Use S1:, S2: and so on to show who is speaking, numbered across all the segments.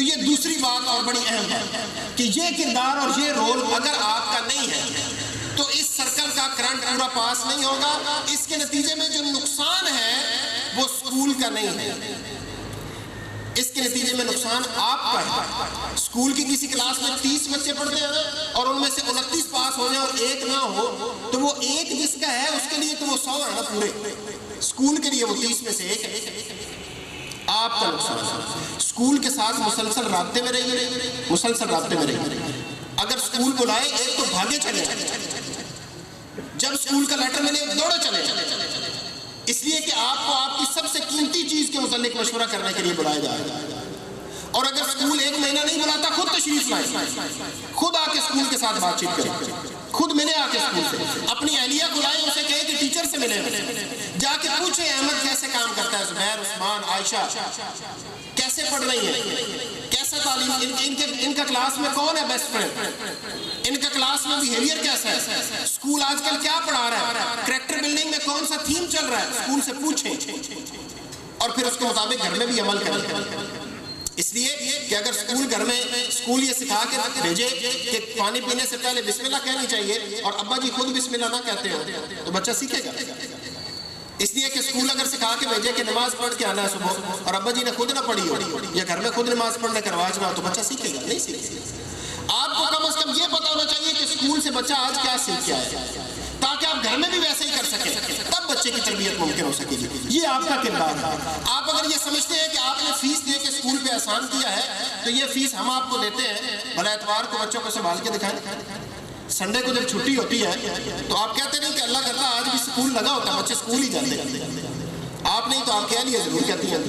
S1: یہ دوسری بات اور بڑی اہم ہے کہ یہ کردار اور یہ رول اگر آپ کا نہیں ہے تو اس سرکل کا کرنٹ پورا پاس نہیں ہوگا. اس کے نتیجے میں جو نقصان ہے وہ اسکول کا نہیں ہے, اس کے نتیجے میں نقصان آپ کا ہے. اسکول کی کسی کلاس میں 30 بچے پڑھتے ہیں اور ان میں سے 29 پاس ہو جائیں اور ایک نہ ہو تو وہ ایک جس کا ہے اس کے لیے تو وہ 100 ہے نا پورے. اسکول کے لیے وہ 30 میں سے ایک ہے. آپ کا نقصان اسکول کے ساتھ مسلسل رابطے میں رہیے, مسلسل رابطے میں رہیے. اگر اسکول بلائے ایک تو بھاگے چلے, جب اسکول کا لیٹر ملے دوڑے چلے, اس لیے کہ آپ کو آپ کی سب سے قیمتی چیز کے متعلق مشورہ کرنے کے لیے بلایا جائے. اور اگر اسکول ایک مہینہ نہیں بلاتا خود تشریف لائیں, خود آ کے اسکول کے ساتھ بات چیت کریں, خود ملے آ کے اسکول سے, اپنی اہلیہ کو لائیں, اسے کہیں کہ ٹیچر سے ملیں, جا کے پوچھیں احمد کیسے کام کرتا ہے, زبیر, عثمان, عائشہ کیسے پڑھ رہی ہیں, کیسا تعلیم, ان کا کلاس میں کون ہے بیسٹ فرینڈ, ان کا کلاس میں بیہیویئر کیسا ہے, اسکول آج کل کیا پڑھا رہا ہے, کریکٹر بلڈنگ میں کون سا تھیم چل رہا ہے, اسکول سے پوچھیں اور پھر اس کے مطابق گھر میں بھی عمل کریں. اس لیے کہ اگر اسکول گھر میں اسکول یہ سکھا کے بھیجے کہ پانی پینے سے پہلے بسم اللہ کہنی چاہیے اور ابا جی خود بسم اللہ نہ کہتے ہو تو بچہ سیکھے گا. اس لیے کہ اسکول اگر سکھا کے بھیجے کہ نماز پڑھ کے آنا ہے صبح اور ابا جی نے خود نہ پڑھی ہو یا گھر میں خود نماز پڑھنے کا رواج نہ ہو تو بچہ سیکھے گا نہیں سیکھے گا. آپ کو کم از کم یہ پتا ہونا چاہیے کہ اسکول سے بچہ آج کیا سیکھ کے آیا تاکہ آپ گھر میں بھی ویسے ہی کر سکیں, تب بچے کی تربیت ممکن ہو سکے گی. یہ آپ کا کردار ہے. آپ اگر یہ سمجھتے ہیں کہ آپ نے فیس دے کے اسکول پہ احسان کیا ہے تو یہ فیس ہم آپ کو دیتے ہیں, بھلا اتوار کو بچوں کو سنبھال کے دکھائیں, سنڈے کو جب چھٹی ہوتی ہے تو آپ کہتے نہیں کہ اللہ کرتا آج بھی اسکول لگا ہوتا, بچے اسکول ہی جاتے ہیں. آپ نہیں تو آپ کہہ لیے ضرور کہتی ہیں.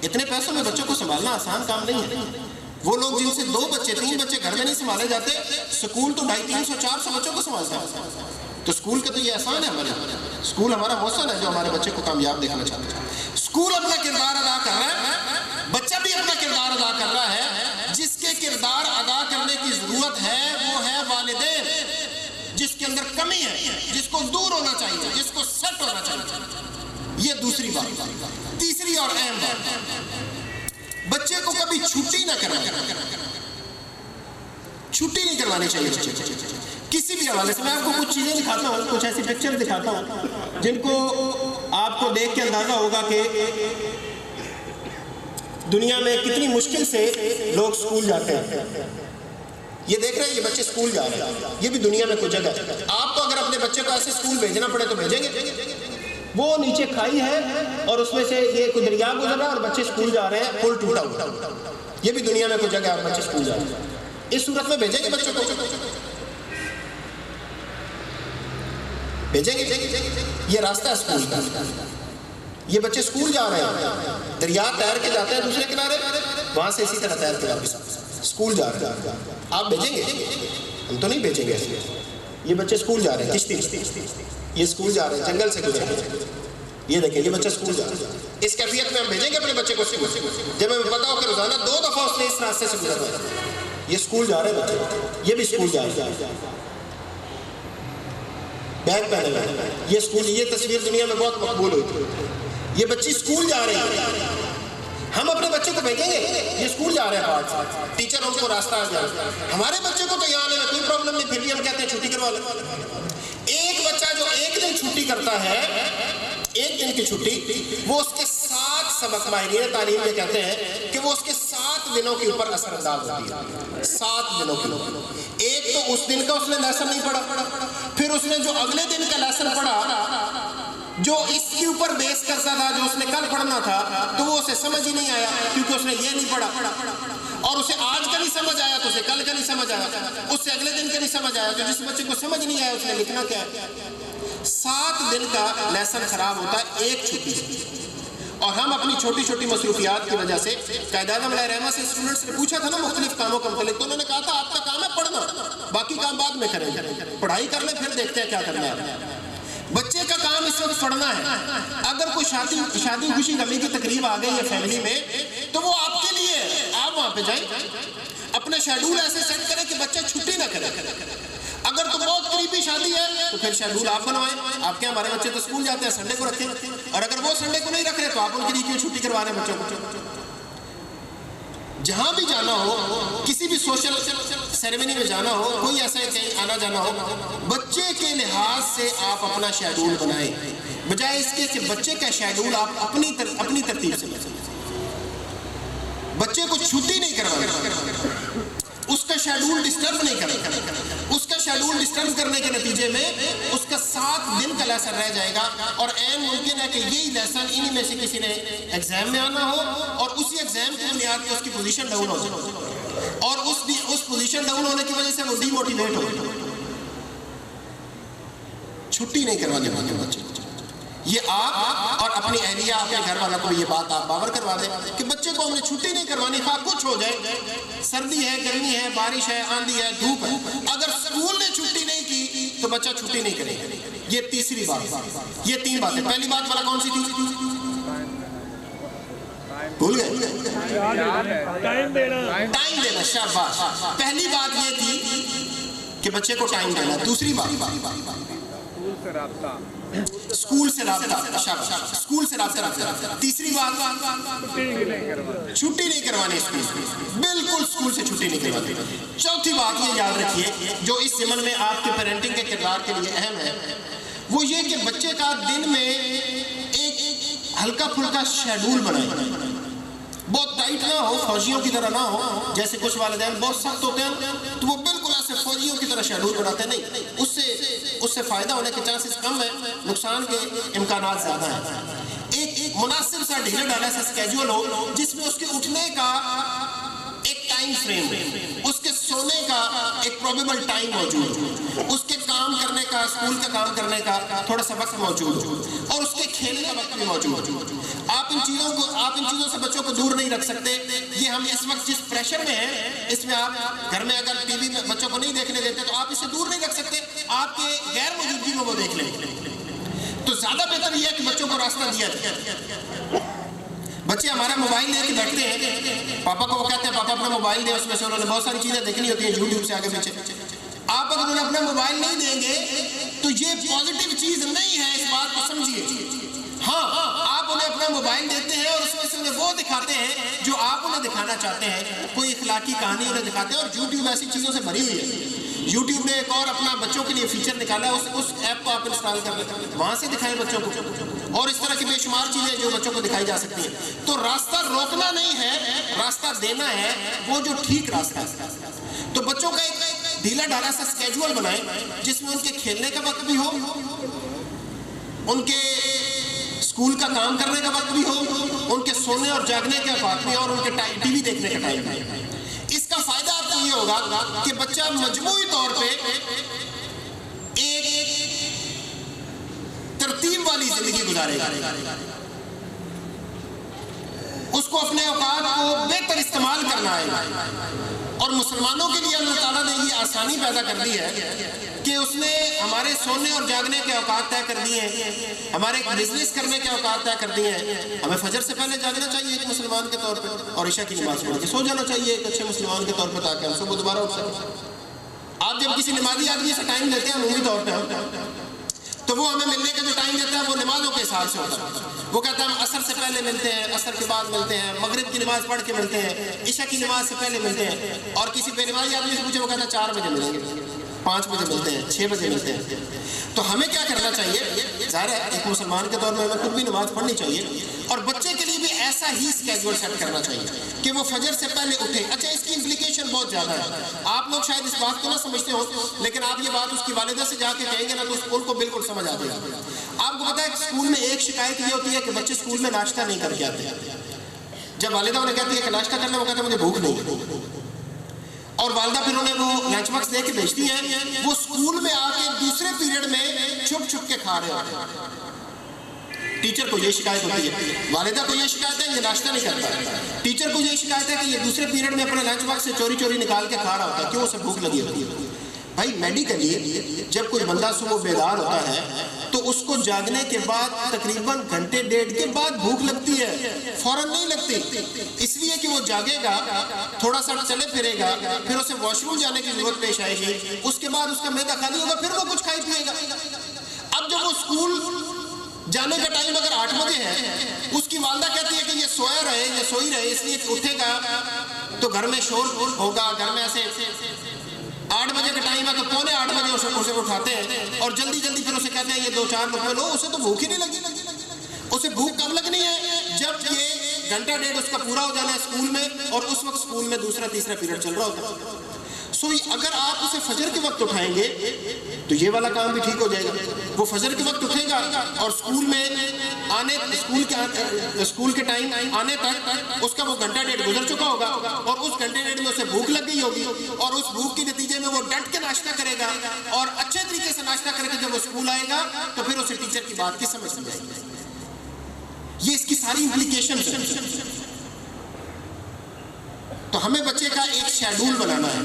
S1: اتنے پیسوں میں بچوں کو سنبھالنا آسان کام نہیں ہے. وہ لوگ جن سے 2 بچے 3 بچے گھر میں نہیں سنبھالے جاتے, اسکول تو 250 300 400 بچوں کو سنبھالتا ہے. تو اسکول کا تو یہ احسان ہے ہمارے. اسکول ہمارا محسن ہے جو ہمارے بچے کو کامیاب دیکھنا چاہتا ہے. اسکول اپنا کردار ادا کر رہا ہے, بچہ بھی اپنا کردار ادا کر رہا ہے. جس کے کردار ادا کرنے کی ضرورت ہے وہ ہے والدین, جس کے اندر کمی ہے, جس کو دور ہونا چاہیے, جس کو سیٹ ہونا چاہیے. یہ دوسری بات. تیسری اور اہم بات, بچے کو کبھی چھٹی نہ کرنا, چھٹی نہیں کروانی چاہیے بچے کو کسی بھی حوالے سے. میں آپ کو کچھ چیزیں دکھاتا ہوں, کچھ ایسی پکچر دکھاتا ہوں جن کو آپ کو دیکھ کے اندازہ ہوگا کہ دنیا میں کتنی مشکل سے لوگ اسکول جاتے ہیں. یہ دیکھ رہے ہیں, یہ بچے اسکول جا رہے ہیں, یہ بھی دنیا میں کچھ جگہ. آپ کو اگر اپنے بچے کو ایسے اسکول بھیجنا پڑے تو بھیجیں گے. وہ نیچے کھائی ہے اور اس میں سے یہ کوئی دریا گزر رہا ہے اور بچے اسکول جا رہے ہیں, پل ٹوٹا ہوا. یہ بھی دنیا میں کچھ جگہ ہے, بچے اسکول جا رہے ہیں. اس صورت میں بھیجیں گے بچوں کو, بھیجیں گے. یہ راستہ ہے اسکول کا. یہ بچے اسکول جا رہے ہیں, دریا تیر کے جاتے ہیں دوسرے کنارے, وہاں سے اسی طرح تیر کے واپس اسکول جا رہے ہیں. آپ بھیجیں گے؟ ہم تو نہیں بھیجیں گے. یہ بچے اسکول جا رہے ہیں, کشتی, یہ اسکول جا رہے ہیں, جنگل سے گزر رہے ہیں. یہ دیکھیں, یہ بچہ اسکول جا رہا ہے. اس کیفیت میں ہم بھیجیں گے اپنے بچے کو اسکول جب ہمیں پتا ہو کہ روزانہ 2 دفعہ اس نے اس راستے سے گزر رہا ہے. یہ اسکول جا رہے ہیں بچے, یہ بھی اسکول جا رہے ہیں, بیگ پہنے ہوئے. یہ اسکول, یہ تصویر دنیا میں بہت مقبول ہوئی. یہ بچی اسکول جا رہی ہے. ہم اپنے بچے کو بھیجیں گے, یہ اسکول جا رہے ہیں پاس, ٹیچر ان کو راستہ آ جائے. ہمارے بچے کو تو یہاں آنے میں کوئی پرابلم نہیں, پھر بھی ہم کہتے ہیں چھٹی کروا لیں. ایک بچہ جو 1 دن چھٹی کرتا ہے, 1 دن کی چھٹی, وہ اس کے 7 سبق, ماہرین تعلیم یہ کہتے ہیں کہ وہ اس کے 7 دنوں کے اوپر اثر انداز ہوتی ہے. 7 دنوں کے اوپر. ایک تو اس دن کا اس نے لیسن نہیں پڑھا, پھر اس نے جو اگلے دن کا لیسن پڑھا جو اس کے اوپر بیس کرتا تھا, جو اس نے کل پڑھنا تھا, تو وہ اسے سمجھ ہی نہیں آیا کیونکہ اس نے یہ نہیں پڑھا. اور اسے آج کا نہیں سمجھ آیا تو اسے کل کا نہیں سمجھ آیا, اس سے اگلے دن کا نہیں سمجھ آیا. تو جس بچے کو سمجھ نہیں آیا اس نے لکھنا کیا ہے. 7 دن کا لیسن خراب ہوتا ہے ایک چھٹی سے. اور ہم اپنی چھوٹی چھوٹی مصروفیات کی وجہ سے, قائد اعظم علیہ رحمہ سے اسٹوڈنٹس نے پوچھا تھا نا مختلف کاموں کا متعلق, تو انہوں نے کہا تھا آپ کا کام ہے پڑھنا, باقی کام بعد میں کریں گے, پڑھائی کر لیں پھر دیکھتے ہیں کیا کرنا ہے. بچے کا کام اس وقت پڑھنا ہے. اگر کوئی شادی خوشی غمی کی تقریب آ گئی ہے فیملی میں تو وہ آپ کے لیے, آپ وہاں پہ جائیں, اپنا شیڈول ایسے سیٹ کریں کہ بچہ چھٹی نہ کرے. اگر تو بہت قریبی شادی ہے تو پھر شیڈول آپ بنوائیں. آپ کے ہمارے بچے تو اسکول جاتے ہیں, سنڈے کو رکھیں, اور اگر وہ سنڈے کو نہیں رکھ رہے تو آپ ان کے لیے کیوں چھٹی کروا رہے ہیں بچوں کو. جہاں بھی جانا ہو, کسی بھی سوشل سیریمنی میں جانا ہو, کوئی ایسا کہیں آنا جانا ہو, بچے کے لحاظ سے آپ اپنا شیڈول بنائیں, بجائے اس کے کہ بچے کا شیڈول آپ اپنی ترتیب سے بنائیں. بچے کو چھٹی نہیں کروانا, اس کا شیڈول ڈسٹرب نہیں کرنا. اس کا شیڈول ڈسٹرب کرنے کے نتیجے میں اس کا 7 دن کا لیسن رہ جائے گا, اور عین ممکن ہے کہ یہی لیسن انہی میں سے کسی نے ایگزام میں آنا ہو, اور اسی ایگزام کی بنیاد پہ اس کی پوزیشن ڈاؤن ہو جائے, اور اس پوزیشن ڈاؤن ہونے کی وجہ سے وہ ڈی موٹیویٹ ہو. چھٹی نہیں کروانے والے بچے. یہ آپ اور اپنی اہلیہ, اپنے گھر والوں کو یہ بات آپ باور کروا دیں کہ بچے کو ہم نے چھٹی نہیں کروانی, خواہ کچھ ہو جائے, سردی ہے, گرمی ہے, بارش ہے, آندھی ہے, دھوپ ہے, اگر اسکول نے چھٹی نہیں کی تو بچہ چھٹی نہیں کرے گا. یہ تیسری بات. یہ 3 باتیں. پہلی بات والا کون سی تھی؟ بھول گئے؟ ٹائم دینا. شاباش. پہلی بات یہ تھی کہ بچے کو ٹائم دینا. دوسری بات اسکول سے رابطہ. اسکول سے رابطہ. تیسری بات چھٹی نہیں کروانی اسکول سے, بالکل اسکول سے چھٹی نہیں کروانی. چوتھی بات یہ یاد رکھیے جو اس ضمن میں آپ کے پیرنٹنگ کے کردار کے لیے اہم ہے, وہ یہ کہ بچے کا دن میں ایک ہلکا پھلکا شیڈول بنائیں. بہت ٹائٹ نہ ہو, فوجیوں کی طرح نہ ہو. جیسے کچھ والدین بہت سخت ہوتے ہیں تو وہ بالکل ایسے فوجیوں کی طرح شیڈول بناتے ہیں. نہیں, اس سے فائدہ ہونے کے چانسز کم ہیں, نقصان کے امکانات زیادہ ہیں. ایک مناسب سا ڈھیلا ڈالا سا اسکیجول ہو جس میں اس کے اٹھنے کا ایک ٹائم فریم, اس کے سونے کا ایک پروبیبل ٹائم موجود ہو, اس کے کام کرنے کا, اسکول کا کام کرنے کا تھوڑا سا وقت موجود ہو, اور اس کے کھیلنے کا وقت بھی موجود ہو. آپ ان چیزوں سے بچوں کو دور نہیں رکھ سکتے. یہ ہم اس وقت جس پریشر میں ہیں, اس میں آپ گھر میں اگر ٹی وی میں بچوں کو نہیں دیکھنے دیتے تو آپ اسے دور نہیں رکھ سکتے. آپ کے غیر موجودگی میں وہ دیکھ لیں. تو زیادہ بہتر یہ ہے کہ بچوں کو راستہ دیا جائے. بچے ہمارا موبائل لے کے بیٹھتے ہیں, پاپا کو وہ کہتے ہیں پاپا اپنا موبائل دیں, اس میں سے انہوں نے بہت ساری چیزیں دیکھنی ہوتی ہیں یوٹیوب سے آگے پیچھے. آپ اگر انہیں اپنا موبائل نہیں دیں گے تو یہ پازیٹیو چیز نہیں ہے, اس بات کو سمجھیے. ہاں, آپ انہیں اپنا موبائل دیتے ہیں اور اس میں سے انہیں وہ دکھاتے ہیں جو آپ انہیں دکھانا چاہتے ہیں, کوئی اخلاقی کہانی انہیں دکھاتے ہیں. اور یوٹیوب ایسی چیزوں سے بھری ہوئی ہے. یوٹیوب نے ایک اور اپنا بچوں کے لیے فیچر نکالا ہے, اس ایپ کو آپ انسٹال کر لیں, وہاں سے دکھائیں بچوں کو, اور اس طرح کی بے شمار چیزیں جو بچوں کو دکھائی جا سکتی ہیں. تو راستہ روکنا نہیں ہے, راستہ دینا ہے, وہ جو ٹھیک راستہ ہے. تو بچوں کا ایک ڈھیلا ڈھالا سا اسکیجول بنائیں جس میں ان کے کھیلنے کا وقت بھی ہو, ان کے اسکول کا کام کرنے کا وقت بھی ہو, ان کے سونے اور جاگنے کا وقت بھی, اور ان کے ٹی وی دیکھنے کا ٹائم بھی. اس کا فائدہ آپ کو یہ ہوگا کہ بچہ مجموعی طور پہ ایک ترتیب والی زندگی گزارے گا. اس کو اپنے اوقات کو بہتر استعمال کرنا ہے. اور مسلمانوں کے لیے اللہ تعالیٰ نے یہ آسانی پیدا کر دی ہے کہ اس نے ہمارے سونے اور جاگنے کے اوقات طے کر دیے ہیں, ہمارے بزنس کرنے کے اوقات طے کر دیے ہیں. ہمیں فجر سے پہلے جاگنا چاہیے ایک مسلمان کے طور پہ, اور عشاء کی نماز پڑھ کے سو جانا چاہیے ایک اچھے مسلمان کے طور پہ, تاکہ ہم صبح دوبارہ اٹھ سکیں. آپ جب کسی نمازی آدمی سے ٹائم لیتے ہیں عمومی طور پہ, تو وہ ہمیں ملنے کا جو ٹائم دیتا ہے وہ نمازوں کے حساب سے ہوتا ہے. وہ کہتا ہے ہم عصر سے پہلے ملتے ہیں, عصر کے بعد ملتے ہیں, مغرب کی نماز پڑھ کے ملتے ہیں, عشاء کی نماز سے پہلے ملتے ہیں. اور کسی بے نمازی آدمی سے پوچھے, وہ کہتا ہے 4 بجے ملیں گے, 5 بجے ملتے ہیں, 6 بجے ملتے ہیں. تو ہمیں کیا کرنا چاہیے؟ ظاہر ہے ایک مسلمان کے طور میں ہمیں خود بھی نماز پڑھنی چاہیے, اور بچے کے لیے بھی ایسا ہی اسکیجول سیٹ کرنا چاہیے کہ وہ فجر سے پہلے اٹھے. اچھا, اس کی امپلیکیشن بہت زیادہ ہے. آپ لوگ شاید اس بات کو نہ سمجھتے ہو, لیکن آپ یہ بات اس کی والدہ سے جا کے کہیں گے نا تو ان کو بالکل سمجھ آ جائے گا. آپ کو پتا ہے کہ اسکول میں ایک شکایت یہ ہوتی ہے کہ بچے اسکول میں ناشتہ نہیں کر کے آتے. جب والدہ انہیں کہتی ہے کہ ناشتہ کرنا, وہ کہتے ہیں مجھے بھوک نہیں, اور والدہ پھر انہیں وہ لنچ باکس دے کے بھیجتی ہیں. وہ اسکول میں آ کے دوسرے پیریڈ میں چھپ چھپ کے کھا رہے ہوتے ہیں. ٹیچر کو یہ شکایت ہوتی ہے, والدہ کو یہ شکایت ہے یہ ناشتہ نہیں کرتا, ٹیچر کو یہ شکایت ہے کہ یہ دوسرے پیریڈ میں اپنے لنچ باکس سے چوری چوری نکال کے کھا رہا ہوتا ہے. کیوں؟ اسے بھوک لگی ہوتی ہے. بھائی میڈیکلی جب کوئی بندہ صبح بیدار ہوتا ہے تو اس کو جاگنے کے بعد تقریباً گھنٹے ڈیڑھ کے بعد بھوک لگتی ہے, فوراً نہیں لگتی. اس لیے کہ وہ جاگے گا, تھوڑا سا چلے پھرے گا, پھر اسے واش روم جانے کی ضرورت پیش آئے گی, اس کے بعد اس کا معدہ خالی ہوگا, پھر وہ کچھ کھائی پیے گا. اب جب وہ اسکول جانے کا ٹائم اگر 8 بجے ہے, اس کی والدہ کہتی ہے کہ یہ سویا رہے, یہ سوئی رہے, اس لیے اٹھے گا تو گھر میں شور ہوگا، گھر میں ایسے 8 بجے کا ٹائم ہے تو 7:45 بجے اسے اٹھاتے ہیں اور جلدی جلدی پھر اسے کہتے ہیں یہ 2-4 روپے لو. اسے تو بھوک ہی نہیں لگی. اسے بھوک کب لگنی ہے؟ جب یہ گھنٹہ ڈیڑھ اس کا پورا ہو جانا ہے اسکول میں، اور اس وقت اسکول میں دوسرا تیسرا پیریڈ چل رہا ہوتا ہے. سو اگر آپ اسے فجر کے وقت اٹھائیں گے تو یہ والا کام بھی ٹھیک ہو جائے گا. وہ فجر کے وقت اٹھے گا اور اسکول میں آنے اسکول کے ٹائم آنے تک اس کا وہ گھنٹہ ڈیڑھ گزر چکا ہوگا، اور اس گھنٹے ڈیڑھ میں اسے بھوک لگ گئی ہوگی، اور اس بھوک کے نتیجے میں وہ ڈٹ کے ناشتہ کرے گا، اور اچھے طریقے سے ناشتہ کرے گا. جب وہ اسکول آئے گا تو پھر اسے ٹیچر کی بات کی سمجھ آئے گی. یہ اس کی ساری امپلیکیشن ہے. تو ہمیں بچے کا ایک شیڈول بنانا ہے،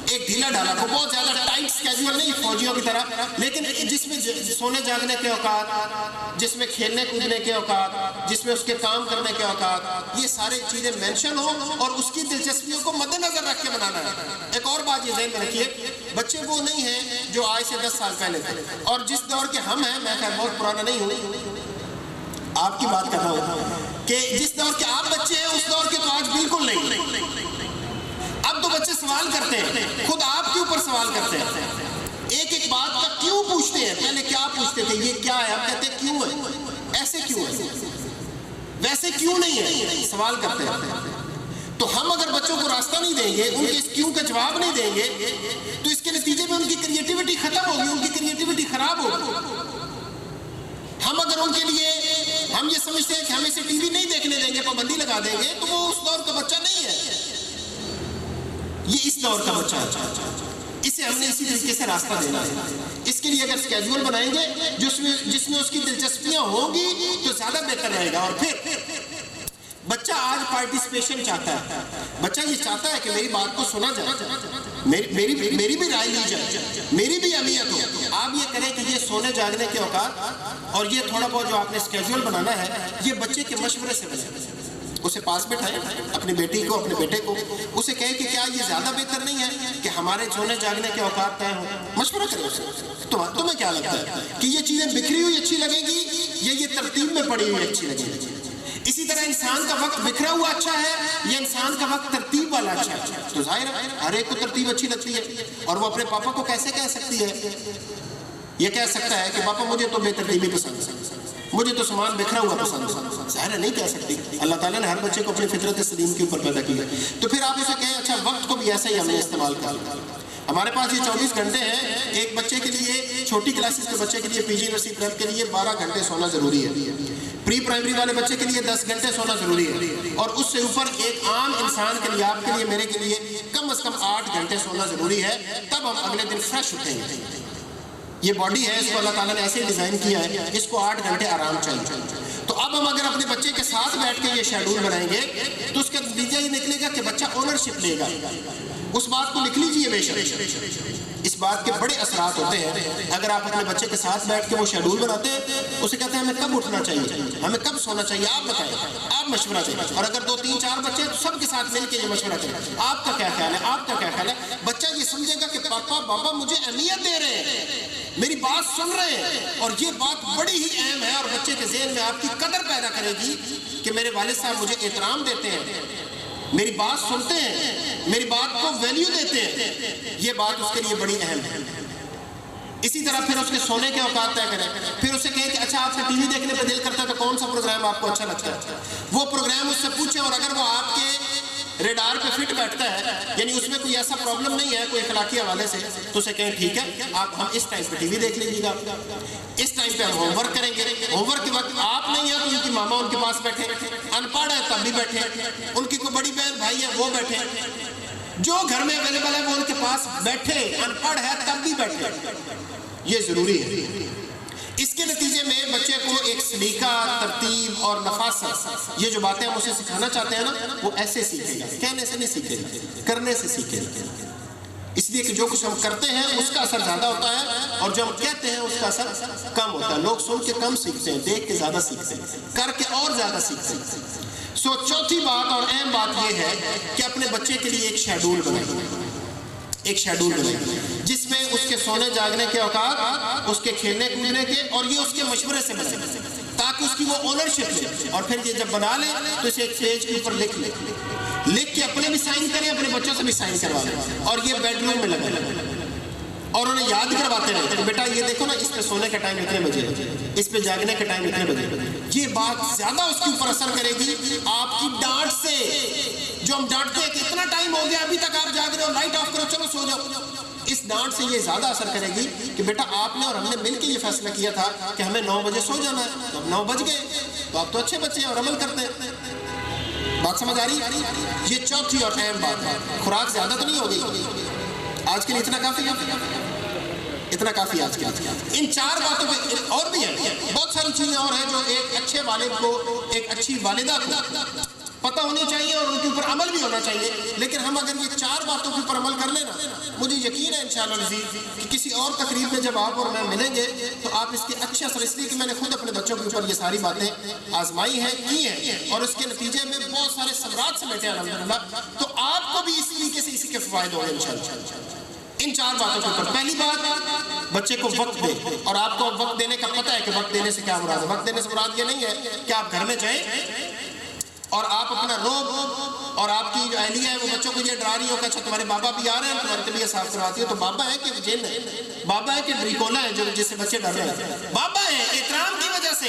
S1: ایک ڈھیلا ڈھالا کو، بہت زیادہ ٹائٹ سکیجول نہیں فوجیوں کی طرح، لیکن جس میں سونے جاگنے کے اوقات، جس میں کھیلنے کودنے کے اوقات، جس میں اس کے کام کرنے کے اوقات، یہ سارے چیزیں مینشن ہو اور اس کی دلچسپیوں کو مد نظر رکھ کے بنانا ہے. ایک اور بات یہ ذہن میں رکھیے، بچے وہ نہیں ہیں جو آج سے 10 سال پہلے تھے، اور جس دور کے ہم ہیں، میں خیر بہت پرانا نہیں ہوں، آپ کی بات کر رہا ہوں کہ جس دور کے آپ بچے ہیں اس دور کے تو آج بالکل نہیں. اب تو بچے سوال کرتے ہیں، خود آپ کے اوپر سوال کرتے ہیں، ایک ایک بات کا کیوں پوچھتے ہیں. پہلے کیا پوچھتے تھے؟ یہ کیا ہے؟ اب کہتے ہیں کیوں ہے، ایسے کیوں ہے، ویسے کیوں نہیں ہے، سوال کرتے ہیں. تو ہم اگر بچوں کو راستہ نہیں دیں گے، ان کے اس کیوں کا جواب نہیں دیں گے، تو اس کے نتیجے میں ان کی کریٹیوٹی ختم ہوگی، ان کی کریٹیوٹی خراب ہوگی. ہم اگر ان کے لیے ہم یہ سمجھتے ہیں کہ ہم اسے ٹی وی نہیں دیکھنے دیں گے، پابندی لگا دیں گے، تو وہ اس دور کا بچہ نہیں ہے، یہ اس دور کا بچہ ہے. اسے ہم نے اسی طریقے سے راستہ دینا ہے. اس کے لیے اگر اسکیجول بنائیں گے جس میں اس کی دلچسپیاں ہوں گی تو زیادہ بہتر رہے گا. اور پھر بچہ آج پارٹیسپیشن چاہتا ہے، بچہ یہ چاہتا ہے کہ میری بات کو سنا جائے، میری بھی رائے لی جائے، میری بھی اہمیت ہو. آپ یہ کریں کہ یہ سونے جاگنے کے اوقات اور یہ تھوڑا بہت جو آپ نے اسکیجول بنانا ہے، یہ بچے کے مشورے سے بنے. اسے پاس بٹھائیں، اپنی بیٹی کو، اپنے بیٹے کو، اسے کہیں کہ کیا یہ زیادہ بہتر نہیں ہے کہ ہمارے سونے جاگنے کے اوقات طے ہوں. مشورہ کریں اسے. تمہیں کیا لگتا ہے کہ یہ چیزیں بکھری ہوئی اچھی لگیں گی یا یہ ترتیب میں پڑی ہوئی اچھی لگیں گی؟ اسی طرح انسان کا وقت بکھرا ہوا اچھا ہے یا انسان کا وقت ترتیب والا اچھا ہے؟ تو ظاہر ہے ہر ایک کو ترتیب اچھی لگتی ہے. اور وہ اپنے پاپا کو کیسے کہہ سکتی ہے؟ یہ کہہ سکتا ہے کہ پاپا مجھے تو بے ترتیبی پسند ہے، مجھے تو سامان بکھرا ہوا پسند ہے. ظاہر ہے نہیں کہہ سکتی. اللہ تعالیٰ نے ہر بچے کو اپنی فطرت سلیم کے اوپر پیدا کیا. تو پھر آپ اسے کہیں اچھا وقت کو بھی ایسا ہی ہم نے استعمال کر. ہمارے پاس یہ 24 گھنٹے ہیں. ایک بچے کے لیے، چھوٹی کلاسز کے بچے کے لیے، پی جی نرسری پریپ کے لیے 12 گھنٹے سونا ضروری ہے. پری پرائمری والے بچے کے لیے 10 گھنٹے سونا ضروری ہے. اور اس سے اوپر ایک عام انسان کے لیے، آپ کے لیے، میرے کے لیے کم از کم 8 گھنٹے سونا ضروری ہے. تب ہم اگلے دن فریش اٹھیں گے. یہ باڈی ہے، اس کو اللہ تعالیٰ نے ایسے ڈیزائن کیا ہے، اس کو 8 گھنٹے آرام چاہیے. تو اب ہم اگر اپنے بچے کے ساتھ بیٹھ کے یہ شیڈول بنائیں گے تو اس کا نتیجہ یہ نکلے گا کہ بچہ اونرشپ لے گا. اس بات کو لکھ لیجیے بے شک. اس بات کے بڑے اثرات ہوتے ہیں اگر آپ اپنے بچے کے ساتھ بیٹھ کے وہ شیڈول بناتے ہیں. اسے کہتے ہیں ہمیں کب اٹھنا چاہیے، ہمیں کب سونا چاہیے، آپ بتائیں، آپ مشورہ دیں. اور اگر 2 3 4 بچے ہیں تو سب کے ساتھ مل کے یہ مشورہ کریں، آپ کا کیا خیال ہے، آپ کا کیا خیال ہے. بچہ یہ سمجھے گا کہ پاپا بابا مجھے اہمیت دے رہے ہیں، میری بات سن رہے ہیں. اور یہ بات بڑی ہی اہم ہے، اور بچے کے ذہن میں آپ کی قدر پیدا کرے گی کہ میرے والد صاحب مجھے احترام دیتے ہیں، میری بات سنتے ہیں، میری بات کو ویلیو دیتے ہیں. یہ بات اس کے لیے بڑی اہم ہے. اسی طرح پھر اس کے سونے کے اوقات طے کریں. پھر اسے کہیں کہ اچھا آپ کا ٹی وی دیکھنے پہ دل کرتا ہے تو کون سا پروگرام آپ کو اچھا لگتا ہے، وہ پروگرام اس سے پوچھیں. اور اگر وہ آپ کے ریڈار پہ فٹ بیٹھتا ہے، یعنی اس میں کوئی ایسا پرابلم نہیں ہے کوئی اخلاقی حوالے سے، تو اسے کہیں ٹھیک ہے آپ ہم اس ٹائم پہ ٹی وی دیکھ لیجیے گا، اس ٹائم پہ ہم ہوم ورک کریں گے. ہوم ورک کے وقت آپ نہیں ہیں تو ان کی ماما ان کے پاس بیٹھے، ان پڑھ ہے تب بھی بیٹھے، ان کی کوئی بڑی بہن بھائی ہے وہ بیٹھے، جو گھر میں اویلیبل ہے وہ ان کے پاس بیٹھے، ان پڑھ ہے تب بھی بیٹھے. یہ ضروری ہے. اس کے نتیجے میں بچے کو ایک سلیقہ، ترتیب اور نفاست، یہ جو باتیں ہم اسے سکھانا چاہتے ہیں نا، وہ ایسے سیکھے گا. کہنے سے نہیں سیکھے گا، کرنے سے سیکھے گا. اس لیے کہ جو کچھ ہم کرتے ہیں اس کا اثر زیادہ ہوتا ہے، اور جو ہم کہتے ہیں اس کا اثر کم ہوتا ہے. لوگ سن کے کم سیکھتے ہیں، دیکھ کے زیادہ سیکھتے ہیں، کر کے اور زیادہ سیکھتے ہیں. چوتھی بات اور اہم بات یہ ہے کہ اپنے بچے کے لیے ایک شیڈول بنائیں، ایک شیڈول بنائیں جس میں اس کے سونے جاگنے کے اوقات، اس کے کھیلنے کودنے کے، اور یہ اس کے مشورے سے بنے تاکہ اس کی وہ اونرشپ لے. اور پھر یہ جب بنا لے تو اسے ایک پیج کے اوپر لکھ لے. لکھ کے اپنے بھی سائن کریں، اپنے بچوں سے بھی سائن کروا لیں، اور یہ بیڈ روم میں لگا اور انہیں یاد کرواتے رہے کہ بیٹا یہ دیکھو نا، اس پہ سونے کا ٹائم اتنے بجے، اس پہ جاگنے کا ٹائم اتنے بجے۔ یہ بات زیادہ اس کے اوپر اثر کرے گی آپ کی ڈانٹ سے، جو ہم ڈانٹتے ہیں کہ اتنا ٹائم ہو گیا ابھی تک آپ جاگ رہے ہو، لائٹ آف کرو چلو سو جاؤ، اس ڈانٹ سے یہ زیادہ اثر کرے گی کہ بیٹا آپ نے اور ہم نے مل کے یہ فیصلہ کیا تھا کہ ہمیں 9 بجے سو جانا ہے، تو اب 9 بج گئے، تو آپ تو اچھے بچے ہیں اور عمل کرتے ہیں۔ بات سمجھ آ رہی؟ یہ چوتھی اور اہم بات ہے۔ خوراک زیادہ تو نہیں ہو گئی آج کے لیے؟ اتنا کافی ہے، اتنا کافی آج کے لیے۔ ان 4 باتوں پہ اور بھی ہیں، بہت ساری چیزیں اور ہیں جو ایک اچھے والد کو، ایک اچھی والدہ کو پتہ ہونی چاہیے اور ان کے اوپر عمل بھی ہونا چاہیے۔ لیکن ہم اگر یہ 4 باتوں کے اوپر عمل کر لیں نا، مجھے یقین ہے انشاءاللہ العزیز کہ کسی اور تقریب میں جب آپ اور میں ملیں گے تو آپ اس کے اچھے اثر، اس لیے کہ میں نے خود اپنے بچوں کے اوپر یہ ساری باتیں آزمائی ہیں، کی ہیں، اور اس کے نتیجے میں بہت سارے ثمرات سمیٹے ہیں الحمدللہ، تو آپ کو بھی اس طریقے سے اسی کے فوائد ہوں گے انشاءاللہ۔ ان 4 باتوں کے اوپر پہلی بات، بچے کو وقت دے، اور آپ کو وقت دینے کا پتہ ہے کہ وقت دینے سے کیا مراد ہے۔ وقت دینے سے مراد یہ نہیں ہے کہ آپ گھر میں جائیں اور آپ اپنا روب اور آپ کی جو اہلیہ ہے وہ بچوں کو یہ ڈرا رہی ہو کہ اچھا تمہارے بابا بھی آ رہے ہیں، تمہاری طبیعت صاف کرواتی ہے، تو بابا ہے کہ جن ہے، بابا ہے کہ ڈریکولا ہے جس سے بچے ڈر رہے ہیں؟ بابا ہے، احترام کی وجہ سے،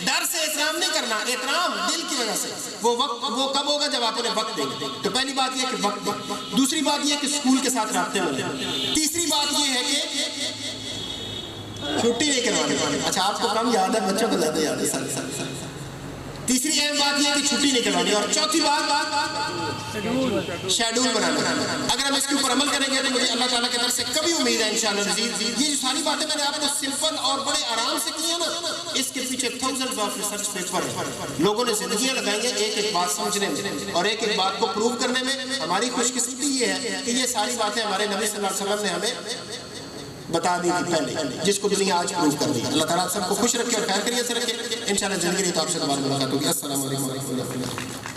S1: ڈر سے احترام نہیں کرنا، احترام دل کی وجہ سے۔ وہ وقت وہ کب ہوگا؟ جب آپ انہیں وقت دیں گے۔ تو پہلی بات یہ ہے کہ وقت دیں۔ دوسری بات یہ ہے کہ اسکول کے ساتھ رابطے میں رہیں۔ تیسری بات یہ ہے کہ چھٹی نہیں کروانی۔ اچھا آپ کو کم یاد ہے، بچوں کو زیادہ یاد ہے۔ تیسری اہم بات یہ ہے کہ چھٹی نہیں کروانی۔ اور چوتھی بات شیڈول بنانا۔ اگر ہم اس کے اوپر عمل کریں گے تو مجھے اللہ تعالیٰ کی طرف سے کبھی امید ہے انشاءاللہ العزیز، یہ جو ساری باتیں میں نے آپ کو سمپل اور بڑے آرام سے کی ہیں نا، اس کے پیچھے thousands of research paper ہے، لوگوں نے زندگیاں لگائی ہیں ایک ایک بات سمجھنے میں اور ایک ایک بات کو پروو کرنے میں۔ ہماری خوش قسمتی یہ ہے کہ یہ ساری باتیں ہمارے نبی صلی اللہ علیہ وسلم نے ہمیں بتا دی تھی پہلے، جس کو دنیا آج پروف کر دی۔ اللہ تعالیٰ سب کو خوش رکھے اور خیر خیریت سے رکھے۔ انشاءاللہ جلدی نہیں تو آپ سے دوبارہ ملاقات ہوگی۔ السلام علیکم ورحمۃ اللہ۔